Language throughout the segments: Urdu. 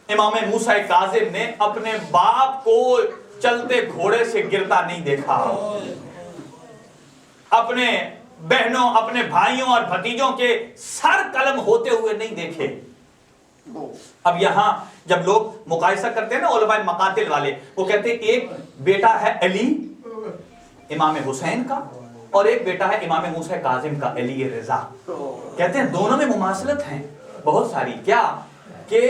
امام موسیٰ کاظم نے اپنے باپ کو چلتے گھوڑے سے گرتا نہیں دیکھا، اپنے بہنوں، اپنے بھائیوں اور بھتیجوں کے سر قلم ہوتے ہوئے نہیں دیکھے۔ اب یہاں جب لوگ مقایسہ کرتے ہیں نا علماء مقاتل والے، وہ کہتے ہیں ایک بیٹا ہے علی امام حسین کا اور ایک بیٹا ہے امام موسیٰ کاظم کا علی رضا، کہتے ہیں دونوں میں مماثلت ہیں بہت ساری۔ کیا کہ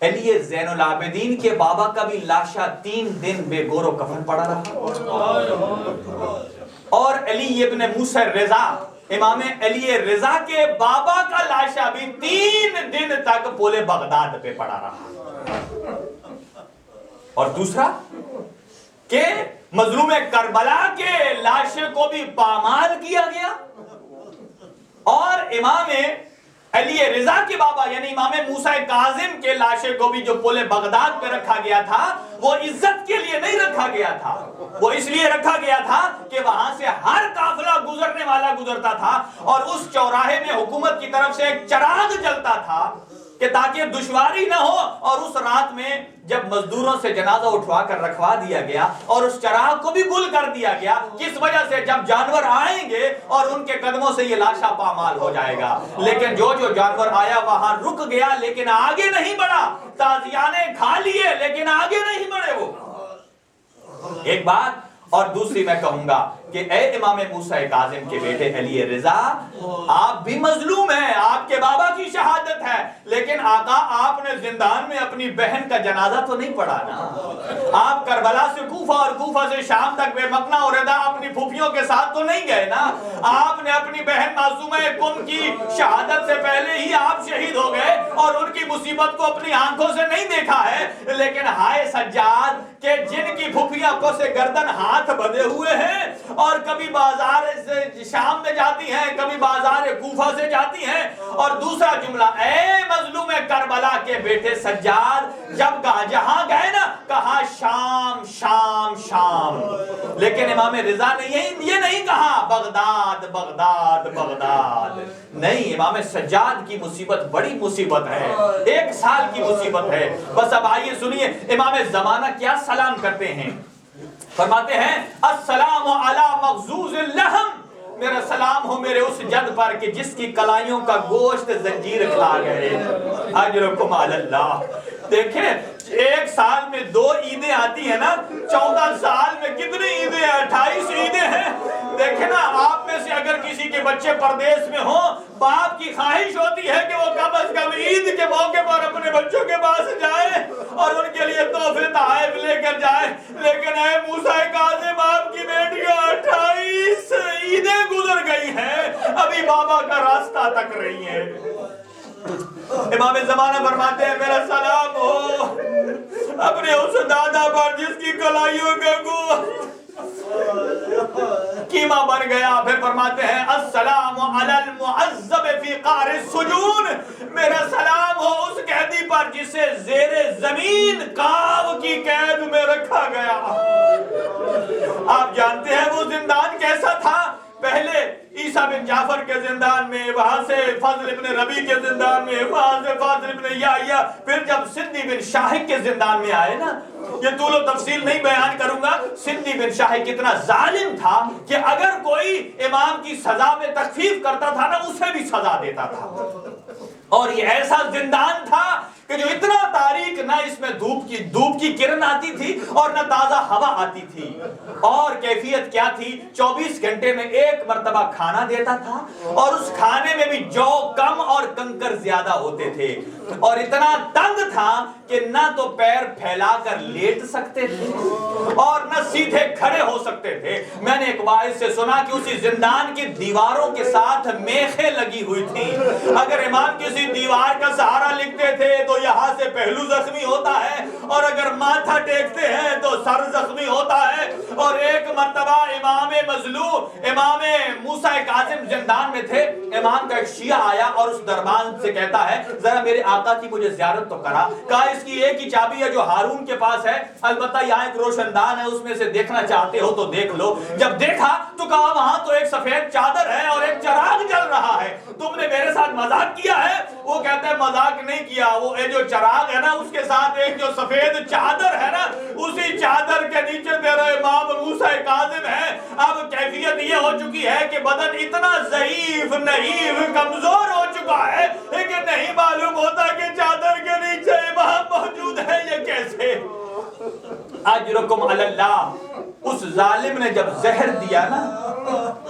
علی زین العابدین کے بابا کا بھی لاشا 3 دن بے گور و کفن پڑا رہا، اور علی ابن موسیٰ رضا، امام علی رضا کے بابا کا لاشا بھی 3 دن تک پولے بغداد پہ پڑا رہا۔ اور دوسرا کہ مظلوم کربلا کے لاشے کو بھی پامال کیا گیا، اور امام علی رضا کے بابا یعنی امام موسیٰ کاظم کے لاشے کو بھی جو پولے بغداد پہ رکھا گیا تھا، وہ عزت کے لیے نہیں رکھا گیا تھا، وہ اس لیے رکھا گیا تھا کہ وہاں سے ہر قافلہ گزرنے والا گزرتا تھا اور اس چوراہے میں حکومت کی طرف سے ایک چراغ جلتا تھا کہ تاکہ دشواری نہ ہو۔ اور اس رات میں جب مزدوروں سے جنازہ اٹھوا کر رکھوا دیا گیا اور اس چراغ کو بھی گل کر دیا گیا، کس وجہ سے جب جانور آئیں گے اور ان کے قدموں سے یہ لاشا پامال ہو جائے گا، لیکن جو جانور آیا وہاں رک گیا لیکن آگے نہیں بڑھا، تازیانے کھا لیے لیکن آگے نہیں بڑھے وہ۔ ایک بات اور دوسری میں کہوں گا کہ اے امام موسیٰ کاظم کے بیٹے علی رضا، آپ بھی مظلوم ہیں، آپ کے بابا کی شہادت ہے، لیکن آقا آپ نے زندان میں اپنی بہن کا جنازہ تو نہیں پڑھا نا، آپ کربلا سے کوفہ اور کوفہ سے شام تک بے مکنہ اور رضا اپنی پھوپھیوں کے ساتھ تو نہیں گئے نا، آپ نے اپنی بہن معصومہ کم کی شہادت سے پہلے ہی آپ شہید ہو گئے اور ان کی مصیبت کو اپنی آنکھوں سے نہیں دیکھا ہے۔ لیکن ہائے سجاد کہ جن کی پھوپھیاں کو سے گردن ہاتھ بندھے ہوئے ہیں اور کبھی بازار سے شام میں جاتی ہیں، کبھی بازار کوفہ سے جاتی ہیں، اور دوسرا جملہ اے مظلوم کربلا کے بیٹے سجاد، جب جہاں گئے نا کہا شام شام شام، لیکن امام رضا نے یہ نہیں کہا بغداد بغداد بغداد، نہیں، امام سجاد کی مصیبت بڑی مصیبت ہے، 1 سال کی مصیبت ہے۔ بس اب آئیے سنیے امام زمانہ کیا سلام کرتے ہیں، فرماتے ہیں السلام علی مغزوز اللحم، میرا سلام ہو میرے اس جد پر کہ جس کی کلائیوں کا گوشت زنجیر کھا گئے، اجرکم علی اللہ۔ دیکھیں 1 سال میں 2 عیدیں آتی ہیں نا، 14 سال میں کتنی عیدیں ہیں، 28 عیدیں ہیں۔ دیکھیں نا آپ میں سے اگر کسی کے بچے پردیس میں ہوں، باپ کی خواہش ہوتی ہے کہ وہ کم از کم عید کے موقع پر اپنے بچوں کے پاس جائے اور ان کے لیے تحفے تحائف لے کر جائے، لیکن اے موسیٰ کاظم آپ کی بیٹیاں 28 عیدیں گزر گئی ہیں، ابھی بابا کا راستہ تک رہی ہیں۔ امام زمانہ فرماتے ہیں میرا سلام ہو اپنے اس دادا پر جس کی کلائیوں کا گوشت قیمہ بن گیا۔ پھر فرماتے ہیں السلام علی المعذب فی قعر السجون، میرا سلام ہو اس قیدی پر جسے زیر زمین قاو کی قید میں رکھا گیا۔ آپ جانتے ہیں وہ زندان کیسا تھا؟ پہلے عیسیٰ بن جعفر کے زندان میں، وہاں سے فضل ابن ربی کے زندان میں، وہاں سے فضل ابن یحییٰ، پھر جب سندی بن شاہق کے زندان میں آئے نا، یہ طول و تفصیل نہیں بیان کروں گا، سندی بن شاہق کتنا ظالم تھا کہ اگر کوئی امام کی سزا میں تخفیف کرتا تھا نا اسے بھی سزا دیتا تھا، اور یہ ایسا زندان تھا کہ جو اتنا تاریک، نہ اس میں دھوپ کی کرن آتی تھی اور نہ تازہ ہوا آتی تھی، اور کیفیت کیا تھی، 24 گھنٹے میں 1 مرتبہ کھانا دیتا تھا اور اس کھانے میں بھی جو کم اور کنکر زیادہ ہوتے تھے، اور اتنا تنگ تھا کہ نہ تو پیر پھیلا کر لیٹ سکتے تھے اور نہ سیدھے کھڑے ہو سکتے تھے۔ میں نے ایک واعظ سے سنا کہ اسی زندان کی دیواروں کے ساتھ میخیں لگی ہوئی تھی، اگر امام کسی دیوار کا سہارا لکھتے تھے تو یہاں سے پہلو زخمی ہوتا ہے، اور اگر ماتھا ٹیکتے ہیں تو سر زخمی ہوتا ہے۔ اور ایک مرتبہ امام مظلوم امام موسیٰ کاظم زندان میں تھے، امام کا ایک شیعہ آیا اور اس دربان سے کہتا ہے ذرا میرے آقا کی مجھے زیارت تو کرا، کہا اس کی ایک ہی چابی ہے جو ہارون کے پاس ہے، البتہ یہاں ایک روشن دان ہے، اس میں سے دیکھنا چاہتے ہو تو دیکھ لو۔ جب دیکھا تو کہا وہاں تو ایک سفید چادر ہے اور ایک چراغ جل رہا ہے، تم نے میرے ساتھ مذاق کیا ہے؟ وہ کہتا ہے مذاق نہیں کیا، وہ جو چراغ ہے نا اس کے ساتھ ایک جو سفید چادر ہے نا اسی چادر کے نیچے تیرا امام موسیٰ کاظم ہے. اب کیفیت یہ ہو چکی ہے کہ بدن اتنا ضعیف نحیف کمزور ہو چکا ہے کہ نہیں معلوم ہوتا کہ چادر کے نیچے امام موجود ہے. یہ کیسے؟ اجرکم علی اللہ. اس ظالم نے جب زہر دیا نا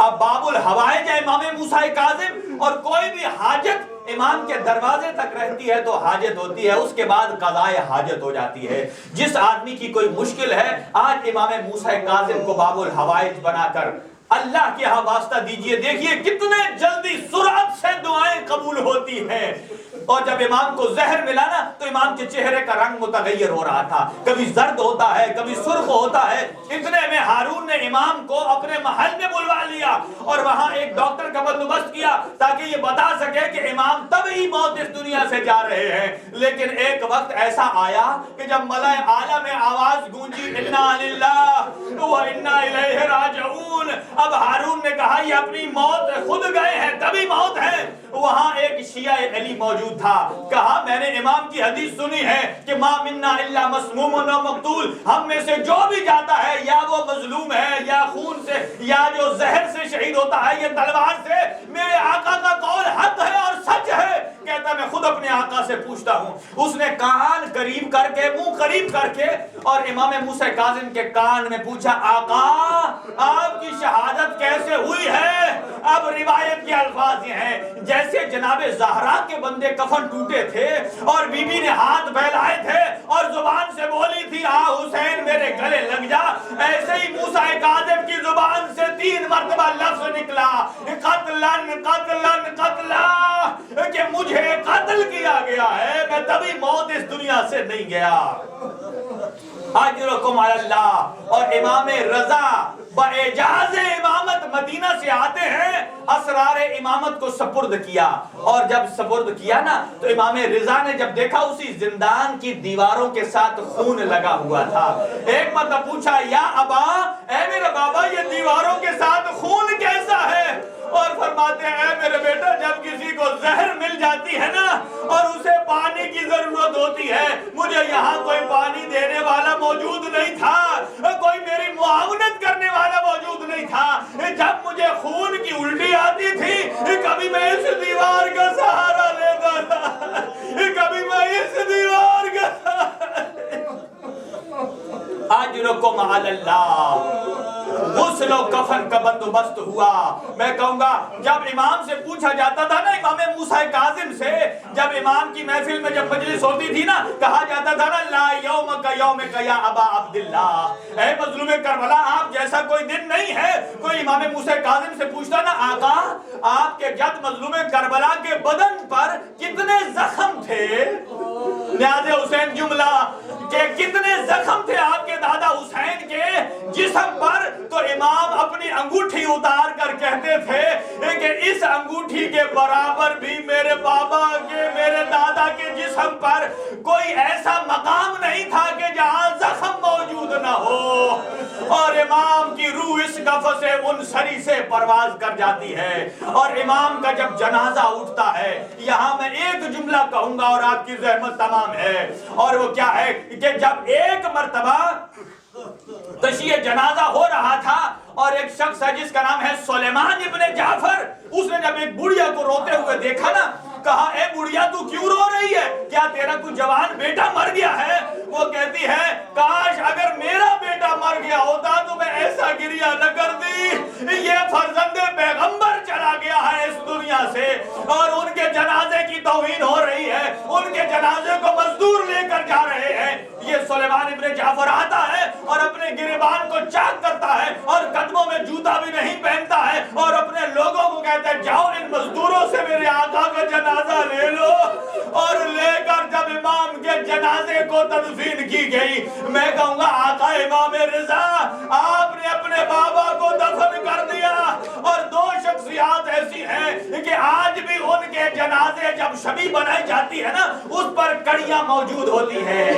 اب باب الحوائج ہے امام موسیٰ کاظم اور کوئی بھی حاجت امام کے دروازے تک رہتی ہے تو حاجت ہوتی ہے, اس کے بعد قضائے حاجت ہو جاتی ہے. جس آدمی کی کوئی مشکل ہے آج امام موسیٰ کاظم کو باب الحوائج بنا کر اللہ کے ہاں واسطہ دیجئے. دیکھیے کتنے جلدی سرعت سے دعائیں قبول ہوتی ہیں. اور جب امام کو زہر ملا نا تو امام کے چہرے کا رنگ متغیر ہو رہا تھا, کبھی زرد ہوتا ہے کبھی سرخ ہوتا ہے. اتنے میں ہارون نے امام کو اپنے محل میں بلوا لیا اور وہاں ایک ڈاکٹر کا بندوبست کیا تاکہ یہ بتا سکے کہ امام طبعی موت اس دنیا سے جا رہے ہیں. لیکن ایک وقت ایسا آیا کہ جب ملائے اعلیٰ میں آواز گونجی انا للہ و انا الیہ راجعون. اب ہارون نے کہا یہ اپنی موت خود گئے ہیں طبعی موت ہے. وہاں ایک شیعہ علی موجود تھا, کہا میں نے امام کی حدیث سنی ہے کہ ما منا الا مسموم و مقتول, ہم میں سے جو بھی جاتا ہے یا وہ مظلوم ہے یا خون سے یا جو زہر سے شہید ہوتا ہے یا تلوار سے. میرے آقا کا قول حق ہے اور سچ ہے. کہتا میں خود اپنے آقا سے پوچھتا ہوں. اس نے کان قریب کر کے منہ قریب کر کے اور امام موسیٰ کاظم کے کان میں پوچھا آقا آپ کی شہادت کیسے ہوئی ہے؟ اب روایت کے الفاظ یہ ہیں جیسے جناب زہرا کے بندے کفن ٹوٹے تھے اور بی بی نے ہاتھ پھیلائے تھے اور زبان سے بولی تھی آ حسین میرے گلے لگ جا, ایسے ہی موسیٰ کاظم کی زبان سے 3 مرتبہ لفظ نکلا قتلن قتلن قتلا کہ مجھے قتل کیا گیا ہے, میں تبھی موت اس دنیا سے نہیں گیا. اجرکم علی اللہ. اور امام رضا باعجاز امامت مدینہ سے آتے ہیں, اسرار امامت کو سپرد کیا اور جب سپرد کیا نا تو امام رضا نے جب دیکھا اسی زندان کی دیواروں کے ساتھ خون لگا ہوا تھا. ایک مرتبہ پوچھا یا ابا اے میرے بابا یہ دیواروں کے ساتھ خون کیسا ہے؟ اور فرماتے ہیں اے میرے بیٹا جب کسی کو زہر مل جاتی ہے نا اور اسے پانی کی ضرورت ہوتی ہے, مجھے یہاں کوئی پانی دینے والا موجود نہیں تھا, کوئی میری معاونت کرنے والا موجود نہیں تھا. جب مجھے خون کی الٹی آتی تھی کبھی میں اس دیوار کا سہارا لیتا تھا, کبھی میں اس دیوار کا اجرکم علی اللہ. غسل و کفن کا بندوبست ہوا. میں کہوں گا جب امام سے پوچھا جاتا تھا نا امام موسیٰ کاظم سے, جب امام کی محفل میں جب مجلس ہوتی تھی نا کہا جاتا تھا نا لا یوم کا یوم کا یا ابا عبداللہ, اے مظلوم کربلا آپ جیسا کوئی دن نہیں ہے. کوئی امام موسیٰ کاظم سے پوچھتا نا آقا آپ کے جد مظلوم کربلا کے بدن پر کتنے زخم تھے, نیاز حسین جملہ کہ کتنے زخم تھے آپ کے دادا حسین کے جسم پر, تو امام اپنی انگوٹھی اتار کر کہتے تھے کہ اس انگوٹھی کے برابر بھی میرے بابا کے میرے دادا کے جسم پر کوئی ایسا مقام نہیں تھا کہ جہاں زخم موجود نہ ہو. اور امام کی روح اس قفس منصری سے پرواز کر جاتی ہے اور امام کا جب جنازہ اٹھتا ہے, یہاں میں ایک جملہ کہوں گا اور آپ کی زحمت تمام ہے, اور وہ کیا ہے کہ جب ایک مرتبہ تشیع جنازہ ہو رہا تھا اور ایک شخص ہے جس کا نام ہے سلیمان ابن جعفر, اس نے جب ایک بڑھیا کو روتے ہوئے دیکھا نا کہا اے بڑھیا تو کیوں رو رہی ہے, کیا تیرا کوئی جوان بیٹا مر گیا ہے؟ وہ کہتی ہے کاش اگر میرا بیٹا مر گیا ہوتا تو میں ایسا گریہ نہ کرتی, یہ فرزند پیغمبر چلا گیا ہے اس دنیا سے اور ان کے جنازے کی توہین ہو رہی ہے, ان کے جنازے کو مزدور لے کر جا رہے ہیں. یہ سلیمان ابن جعفر آتا ہے اور اپنے گریبان کو چاک کرتا ہے اور قدموں میں جوتا بھی نہیں پہنتا ہے اور اپنے لوگوں کو کہتا ہے جاؤ ان مزدوروں سے میرے آقا کا جنازہ لے لو. اور لے کر جب امام کے جنازے کو تدفین کی گئی, میں کہوں گا آقا امام رضا آپ نے اپنے بابا کو دفن کر دیا. اور 2 شخصیات ایسی ہیں کہ آج بھی ان کے جنازے جب شبی بنائی جاتی ہے نا اس پر کڑیاں موجود ہوتی ہیں.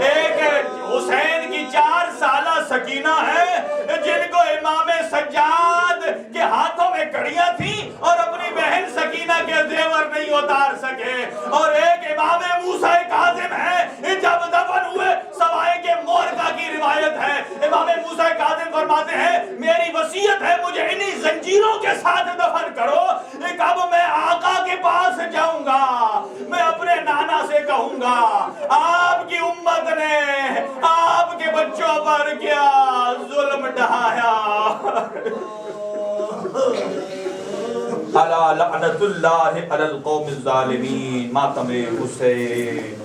ایک حسین کی 4 سالہ سکینہ ہے جن کو امام سجاد کے ہاتھوں میں کڑیاں تھیں اور اپنی بہن سکینہ کے زیور نہیں اتار سکے. اور ایک امام موسیٰ کاظم ہے، جب دفن ہوئے سوائے کے مورکہ کی روایت ہے، امام موسیٰ کاظم فرماتے ہیں میری وصیت ہے مجھے انہی زنجیروں کے ساتھ دفن کرو. اب میں آقا کے پاس جاؤں گا، میں اپنے نانا سے کہوں گا آپ کی امت نے آپ کے بچوں پر کیا ظلم ڈھایا. الا لعنت اللہ علی القوم الظالمین. ماتم حسین.